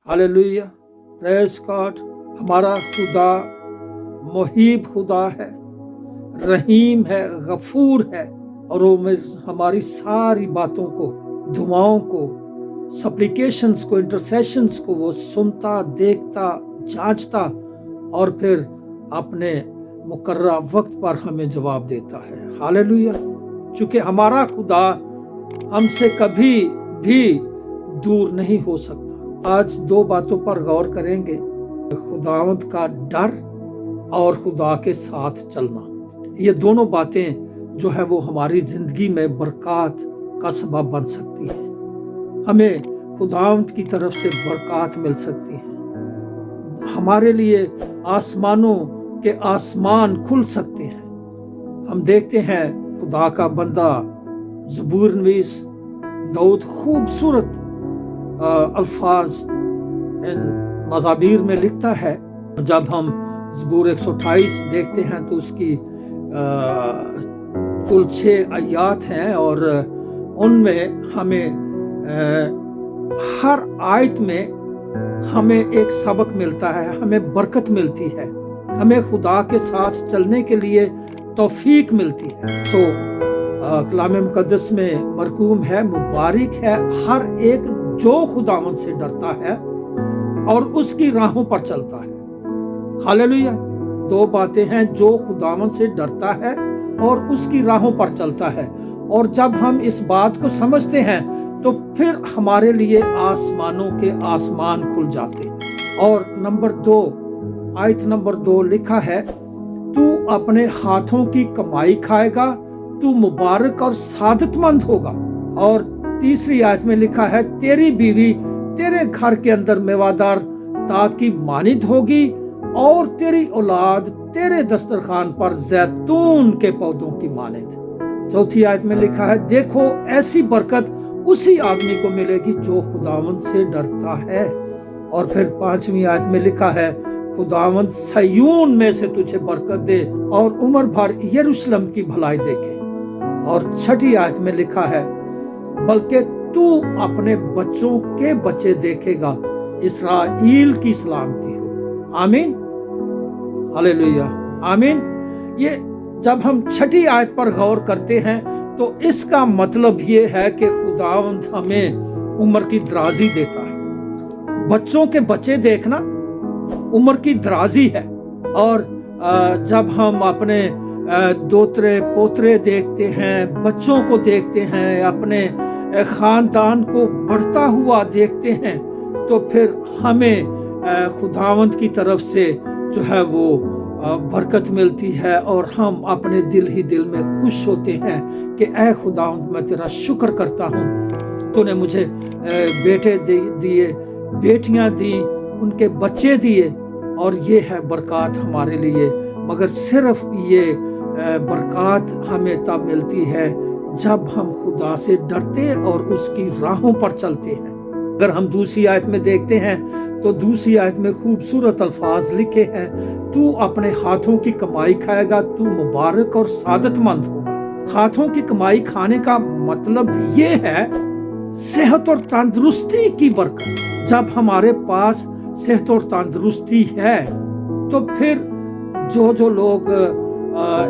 Hallelujah, praise God. हमारा खुदा मुहीब खुदा है, रहीम है, गफूर है, और वो हमारी सारी बातों को, दुआओं को, सप्लिकेशंस को, इंटरसेशंस को वो सुनता, देखता, जांचता और फिर अपने मुकर्रर वक्त पर हमें जवाब देता है। हालेलुया। चूंकि हमारा खुदा हमसे कभी भी दूर नहीं हो सकता। आज दो बातों पर गौर करेंगे, खुदावंद का डर और खुदा के साथ चलना। ये दोनों बातें जो है वो हमारी जिंदगी में बरकत का सबब बन सकती है। हमें खुदावंद की तरफ से बरकत मिल सकती है। हमारे लिए आसमानों के आसमान खुल सकते हैं। हम देखते हैं खुदा का बंदा ज़बूर नवीस दाऊद खूबसूरत अल्फाज इन मज़ाबीर में लिखता है। जब हम ज़बूर 128 देखते हैं तो उसकी कुल 6 आयात हैं और उनमें हमें हर आयत में हमें एक सबक मिलता है, हमें बरकत मिलती है, हमें खुदा के साथ चलने के लिए तौफीक मिलती है। कलाम मुकद्दस में मरकूम है, मुबारक है हर एक जो खुदावंद से डरता है और उसकी राहों पर चलता है। हालेलुया। दो बातें हैं, जो खुदावंद से डरता है और उसकी राहों पर चलता है। और जब हम इस बात को समझते हैं तो फिर हमारे लिए आसमानों के आसमान खुल जाते हैं। और नंबर 2, आयत नंबर 2 लिखा है, तू अपने हाथों की कमाई खाएगा, तू मुबारक और सादतमंद होगा। और तीसरी आयत में लिखा है, तेरी बीवी तेरे घर के अंदर मेवादार ताकि मानिद होगी और तेरी औलाद तेरे दस्तरखान पर जैतून के पौधों की मानिद। चौथी आयत में लिखा है, देखो ऐसी बरकत उसी आदमी को मिलेगी जो खुदावंद से डरता है। और फिर 5वीं आयत में लिखा है, खुदावंद सयून में से तुझे बरकत दे और उम्र भर यरूशलेम की भलाई देखे। और 6ठी आयत में लिखा है, बल्कि तू अपने बच्चों के बच्चे देखेगा, इस्राएल की सलामती हो। आमीन, हालेलुया, आमीन। ये जब हम 6ठी आयत पर गौर करते हैं तो इसका मतलब ये है कि खुदावंद हमें उम्र की दराजी देता है। बच्चों के बच्चे देखना उम्र की दराजी है। और जब हम अपने दोतरे पोतरे देखते हैं, बच्चों को देखते हैं, अपने खानदान को बढ़ता हुआ देखते हैं, तो फिर हमें खुदावंद की तरफ से जो है वो बरकत मिलती है और हम अपने दिल ही दिल में खुश होते हैं कि ऐ खुदावंद, मैं तेरा शुक्र करता हूँ, तूने मुझे बेटे दिए, बेटियां दी, उनके बच्चे दिए, और ये है बरकत हमारे लिए। मगर सिर्फ ये बरकत हमें तब मिलती है जब हम खुदा से डरते और उसकी राहों पर चलते हैं। अगर हम दूसरी आयत में देखते हैं तो दूसरी आयत में खूबसूरत अल्फाज लिखे हैं, तू अपने हाथों की कमाई खाएगा, तू मुबारक और सादतमंद होगा। हाथों की कमाई खाने का मतलब ये है सेहत और तंदुरुस्ती की बरकत। जब हमारे पास सेहत और तंदुरुस्ती है तो फिर जो लोग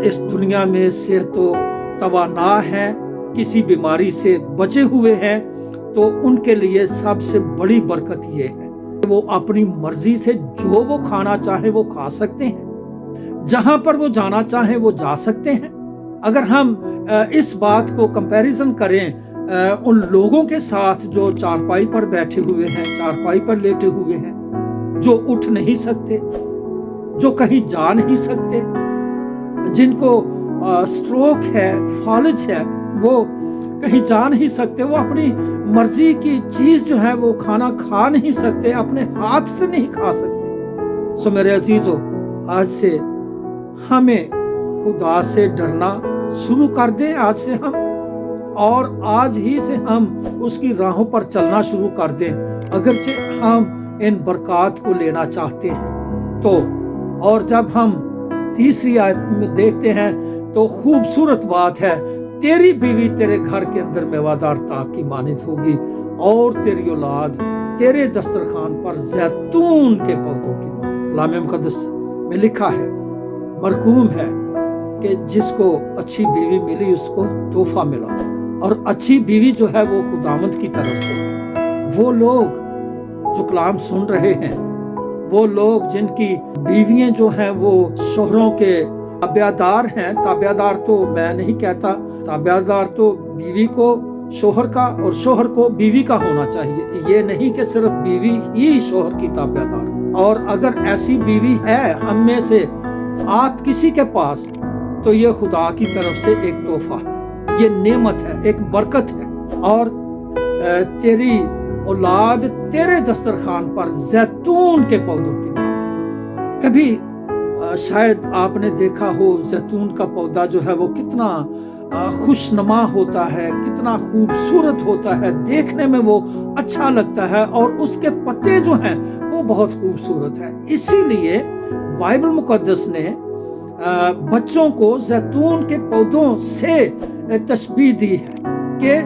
इस दुनिया में सेहत तवाना है, किसी बीमारी से बचे हुए हैं, तो उनके लिए सबसे बड़ी बरकत ये है, वो अपनी मर्जी से जो वो खाना चाहे वो खा सकते हैं, जहां पर वो जाना चाहे वो जा सकते हैं। अगर हम इस बात को कंपैरिजन करें उन लोगों के साथ जो चारपाई पर बैठे हुए हैं, चारपाई पर लेटे हुए हैं, जो उठ नहीं सकते, जो कहीं जा नहीं सकते, जिनको स्ट्रोक है, फालिज है, वो कहीं जा नहीं सकते, वो अपनी मर्जी की चीज जो है वो खाना खा नहीं सकते, अपने हाथ से नहीं खा सकते। सो मेरे अजीजों, आज से हमें खुदा से डरना शुरू कर दें, आज से हम, और आज ही से हम उसकी राहों पर चलना शुरू कर दें, अगरचे हम इन बरकत को लेना चाहते हैं तो। और जब हम तीसरी आयत में देखते हैं तो खूबसूरत बात है, तेरी बीवी तेरे घर के अंदर मेवादार ताक की मानित होगी और तेरी औलाद तेरे दस्तरखान पर जैतून के पौधों की मांग। कलाम मुकद्दस में लिखा है, मरकूम है कि जिसको अच्छी बीवी मिली उसको तोहफा मिला, और अच्छी बीवी जो है वो खुदावंद की तरफ से है। वो लोग जो कलाम सुन रहे हैं, वो लोग जिनकी बीवियां जो हैं वो शोहरों के ताबेदार हैं, ताबेदार तो मैं नहीं कहता, ताबेदार तो बीवी को शोहर का और शोहर को बीवी का होना चाहिए। ये नहीं कि सिर्फ बीवी ही शोहर की ताबेदार। और अगर ऐसी बीवी है हम में से आप किसी के पास, तो ये खुदा की तरफ से एक तोहफा है, ये नेमत है, एक बरकत है। और तेरी औलाद तेरे दस्तरखान पर जैतून के पौधों की मांग। कभी शायद आपने देखा हो जैतून का पौधा जो है वो कितना खुशनुमा होता है, कितना खूबसूरत होता है, देखने में वो अच्छा लगता है, और उसके पत्ते जो हैं वो बहुत खूबसूरत है। इसीलिए बाइबल मुकद्दस ने बच्चों को जैतून के पौधों से तशबीह दी है कि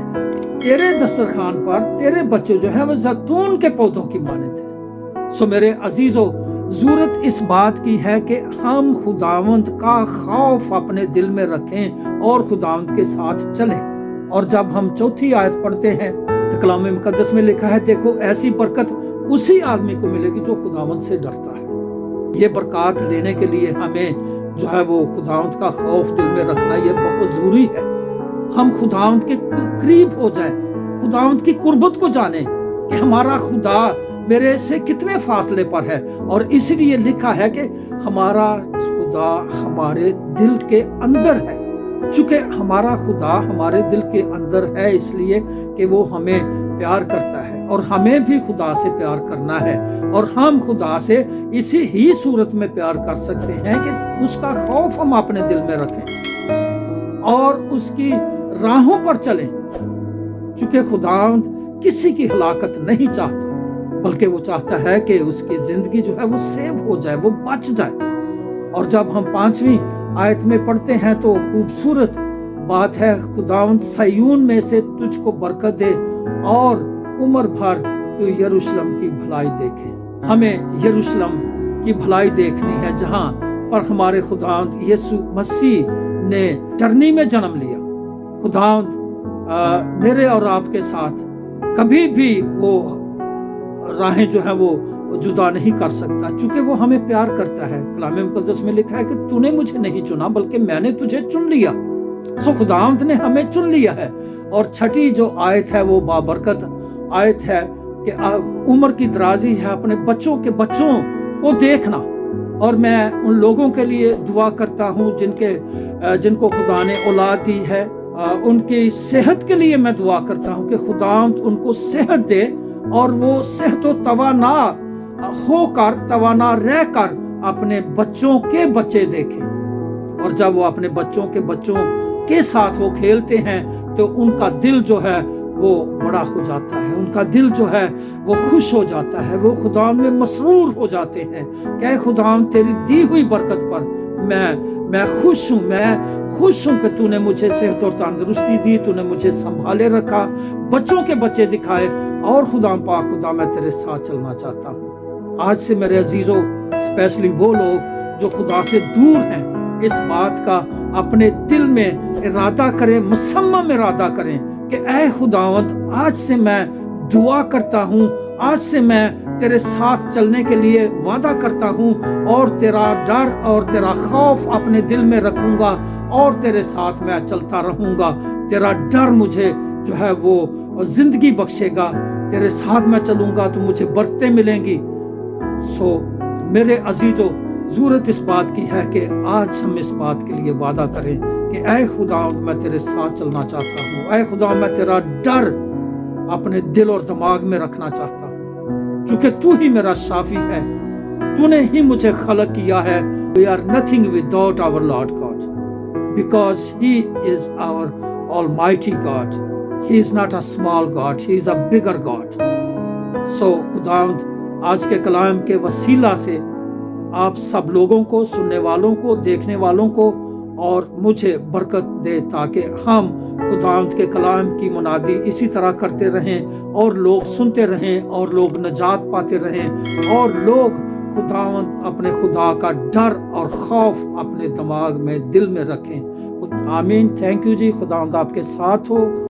तेरे दस्तरखान पर तेरे बच्चे जो है वो जैतून के पौधों की मानद है। सो मेरे अजीजों, जरूरत इस बात की है कि हम खुदावंद का खौफ अपने दिल में रखें और खुदावंद के साथ चलें। और जब हम चौथी आयत पढ़ते हैं तो कलाम मुकद्दस में लिखा है, देखो ऐसी बरकत उसी आदमी को मिलेगी जो खुदावंद से डरता है। ये बरकत लेने के लिए हमें जो है वो खुदावंद का खौफ दिल में रखना ये बहुत जरूरी है। हम खुदावंद के करीब हो जाएं, खुदावंद की कुर्बत को जानें कि हमारा खुदा मेरे से कितने फासले पर है। और इसलिए लिखा है कि हमारा खुदा हमारे दिल के अंदर है। चूंकि हमारा खुदा हमारे दिल के अंदर है, इसलिए कि वो हमें प्यार करता है और हमें भी खुदा से प्यार करना है। और हम खुदा से इसी ही सूरत में प्यार कर सकते हैं कि उसका खौफ हम अपने दिल में रखें और उसकी राहों पर चलें। चूंकि खुदावंद किसी की हलाकत नहीं चाहता, बल्कि वो चाहता है कि उसकी जिंदगी जो है वो सेव हो जाए, वो बच जाए। और जब हम 5वीं आयत में पढ़ते हैं तो खूबसूरत बात है, खुदावंद सयून में से तुझको बरकत दे और उम्र भर तू यरूशलेम की भलाई देखे। हमें यरूशलेम की भलाई देखनी है, जहां पर हमारे खुदावंद यीशु मसीह ने चरनी में जन्म लिया। खुदावंद मेरे और आपके साथ कभी भी वो राहें जो है वो जुदा नहीं कर सकता, क्योंकि वो हमें प्यार करता है। कलाम मुकद्दस में लिखा है कि तूने मुझे नहीं चुना बल्कि मैंने तुझे चुन लिया। सो खुदावंद ने हमें चुन लिया है। और छठी जो आयत है वो बाबरकत आयत है कि उम्र की दराजी है अपने बच्चों को देखना। और मैं उन लोगों के लिए दुआ करता हूँ जिनको खुदा ने औलाद दी है, उनकी सेहत के लिए मैं दुआ करता हूँ कि खुदावंद उनको सेहत दे और वो सेहत व तवाना होकर, तवाना रहकर अपने बच्चों के बच्चे देखें। और जब वो अपने बच्चों के साथ वो खेलते हैं तो उनका दिल जो है वो बड़ा हो जाता है, उनका दिल जो है वो खुश हो जाता है, वो खुदावंद में मसरूर हो जाते हैं कि खुदावंद तेरी दी हुई बरकत पर मैं खुश हूँ कि तूने मुझे सेहत और तंदुरुस्ती दी, तूने मुझे संभाले रखा, बच्चों के बच्चे दिखाए। और खुदा मैं तेरे साथ चलना चाहता हूँ। आज से मेरे अजीजों, स्पेशली वो लोग जो खुदा से दूर हैं, इस बात का अपने दिल में इरादा करें, मुसम्मम इरादा करें कि ऐ खुदावंद, आज से मैं दुआ करता हूँ, आज से मैं तेरे साथ चलने के लिए वादा करता हूँ और तेरा डर और तेरा खौफ अपने दिल में रखूंगा और तेरे साथ मैं चलता रहूंगा। तेरा डर मुझे जो है वो जिंदगी बख्शेगा, तेरे साथ मैं चलूंगा तो मुझे बरकतें मिलेंगी। सो मेरे अजीजों, जरूरत इस बात की है कि आज हम इस बात के लिए वादा करें कि ऐ खुदा मैं तेरे साथ चलना चाहता हूँ, ऐ खुदा मैं तेरा डर अपने दिल और दिमाग में रखना चाहता हूँ, क्योंकि तू ही मेरा शाफी है, तूने ही मुझे खलक किया है। We are nothing without our Lord God, because He is our Almighty God. He is not a small God, He is a bigger God. So खुदावंद आज के कलाम के वसीला से आप सब लोगों को, सुनने वालों को, देखने वालों को और मुझे बरकत दे, ताकि हम खुदावंद के कलाम की मुनादी इसी तरह करते रहें और लोग सुनते रहें और लोग नजात पाते रहें और लोग खुदावंद अपने खुदा का डर और खौफ अपने दिमाग में दिल में रखें। आमीन। थैंक यू जी। खुदावंद आपके साथ हो।